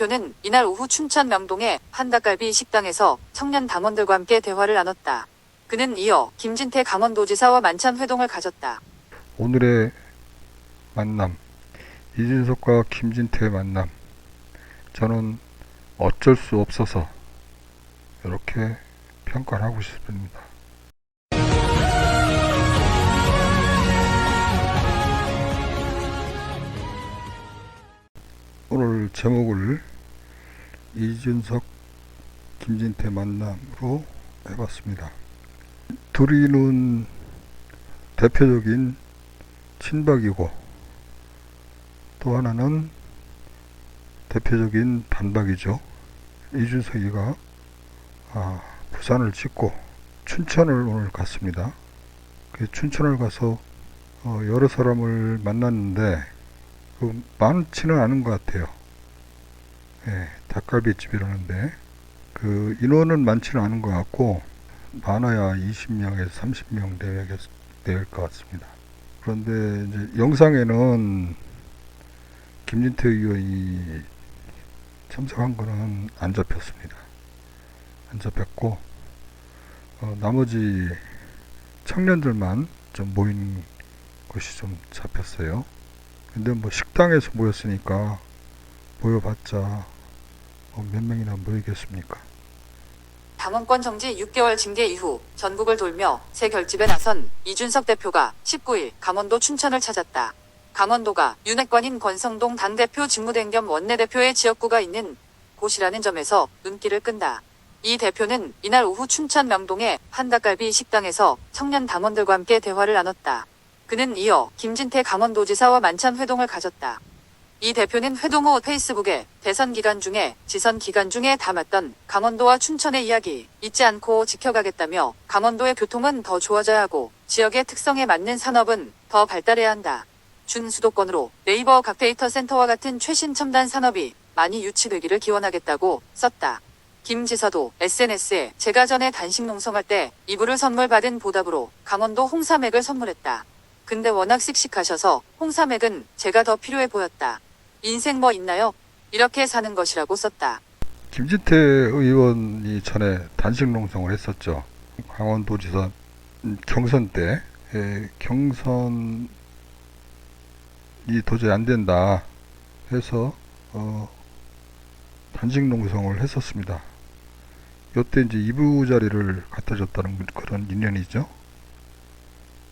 대표는 이날 오후 춘천 명동의 한닭갈비 식당에서 청년 당원들과 함께 대화를 나눴다. 그는 이어 김진태 강원도지사와 만찬 회동을 가졌다. 오늘의 만남, 이준석과 김진태의 만남, 저는 어쩔 수 없어서 이렇게 평가를 하고 싶습니다. 오늘 제목을 이준석, 김진태 만남으로 해봤습니다. 둘이는 대표적인 친박이고 또 하나는 대표적인 반박이죠. 이준석이가 부산을 찍고 춘천을 오늘 갔습니다. 춘천을 가서 여러 사람을 만났는데 많지는 않은 것 같아요. 닭갈비집이라는데 인원은 많지는 않은 것 같고 많아야 20명에서 30명 될 것 같습니다. 그런데 이제 영상에는 김진태 의원이 참석한 거는 안 잡혔습니다. 안 잡혔고 나머지 청년들만 좀 모인 것이 좀 잡혔어요. 근데 식당에서 모였으니까 모여봤자 몇 명이나 모이겠습니까? 당원권 정지 6개월 징계 이후 전국을 돌며 새 결집에 나선 이준석 대표가 19일 강원도 춘천을 찾았다. 강원도가 윤핵관인 권성동 당대표 직무대행 겸 원내대표의 지역구가 있는 곳이라는 점에서 눈길을 끈다. 이 대표는 이날 오후 춘천 명동의 한닭갈비 식당에서 청년 당원들과 함께 대화를 나눴다. 그는 이어 김진태 강원도지사와 만찬 회동을 가졌다. 이 대표는 회동 후 페이스북에 대선 기간 중에 지선 기간 중에 담았던 강원도와 춘천의 이야기 잊지 않고 지켜가겠다며 강원도의 교통은 더 좋아져야 하고 지역의 특성에 맞는 산업은 더 발달해야 한다. 준수도권으로 네이버 각데이터 센터와 같은 최신 첨단 산업이 많이 유치되기를 기원하겠다고 썼다. 김 지사도 SNS에 제가 전에 단식 농성할 때 이불을 선물 받은 보답으로 강원도 홍삼액을 선물했다. 근데 워낙 씩씩하셔서 홍삼액은 제가 더 필요해 보였다. 인생 뭐 있나요? 이렇게 사는 것이라고 썼다. 김진태 의원이 전에 단식 농성을 했었죠. 강원도지사 경선 때 경선이 도저히 안 된다 해서 단식 농성을 했었습니다. 요때 이제 이부자리를 갖다 줬다는 그런 인연이죠.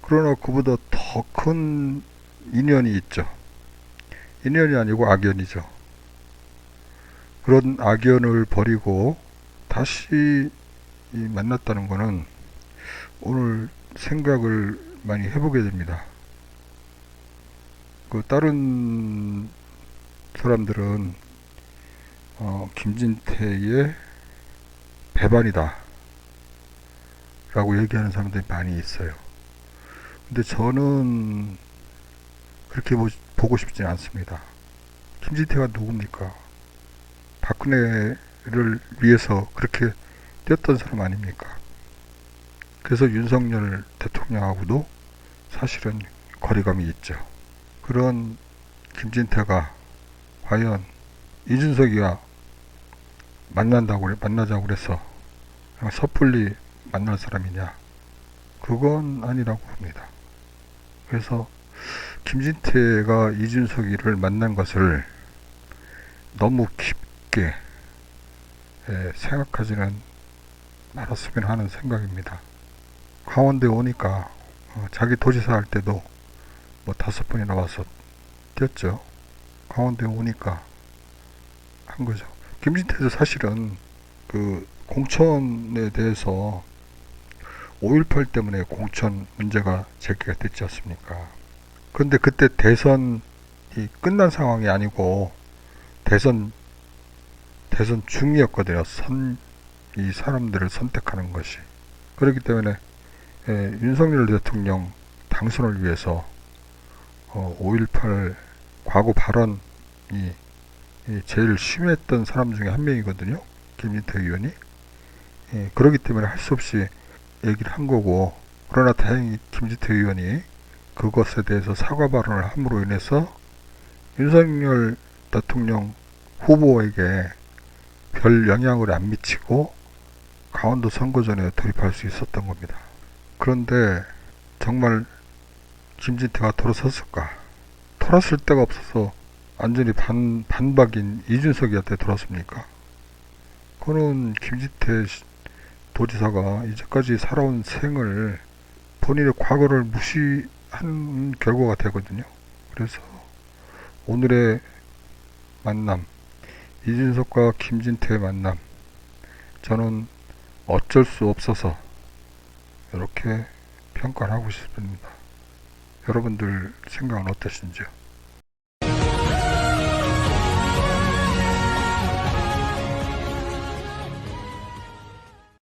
그러나 그보다 더 큰 인연이 있죠. 인연이 아니고 악연이죠. 그런 악연을 버리고 다시 만났다는 것은 오늘 생각을 많이 해보게 됩니다. 다른 사람들은 김진태의 배반이다 라고 얘기하는 사람들이 많이 있어요. 근데 저는 그렇게 보고 싶지 않습니다. 김진태가 누굽니까? 박근혜를 위해서 그렇게 뛰었던 사람 아닙니까? 그래서 윤석열 대통령하고도 사실은 거리감이 있죠. 그런 김진태가 과연 이준석이와 만나자고 그래서 섣불리 만날 사람이냐? 그건 아니라고 봅니다. 그래서 김진태가 이준석이를 만난 것을 너무 깊게 생각하지는 말았으면 하는 생각입니다. 강원도에 오니까 자기 도지사 할 때도 5번이나 와서 뛰었죠. 강원도에 오니까 한 거죠. 김진태도 사실은 공천에 대해서 5.18 때문에 공천 문제가 제기가 됐지 않습니까? 그런데 그때 대선이 끝난 상황이 아니고 대선 중이었거든요. 이 사람들을 선택하는 것이. 그렇기 때문에 윤석열 대통령 당선을 위해서 5.18 과거 발언이 제일 심했던 사람 중에 한 명이거든요. 김진태 의원이. 그렇기 때문에 할 수 없이 얘기를 한 거고, 그러나 다행히 김진태 의원이 그것에 대해서 사과 발언을 함으로 인해서 윤석열 대통령 후보에게 별 영향을 안 미치고 강원도 선거전에 돌입할 수 있었던 겁니다. 그런데 정말 김진태가 돌아섰을까? 돌았을 데가 없어서 완전히 반박인 이준석이한테 돌았습니까? 그거는 김진태 도지사가 이제까지 살아온 생을 본인의 과거를 무시한 결과가 되거든요. 그래서 오늘의 만남, 이준석과 김진태의 만남, 저는 어쩔 수 없어서 이렇게 평가를 하고 싶습니다. 여러분들 생각은 어떠신지요?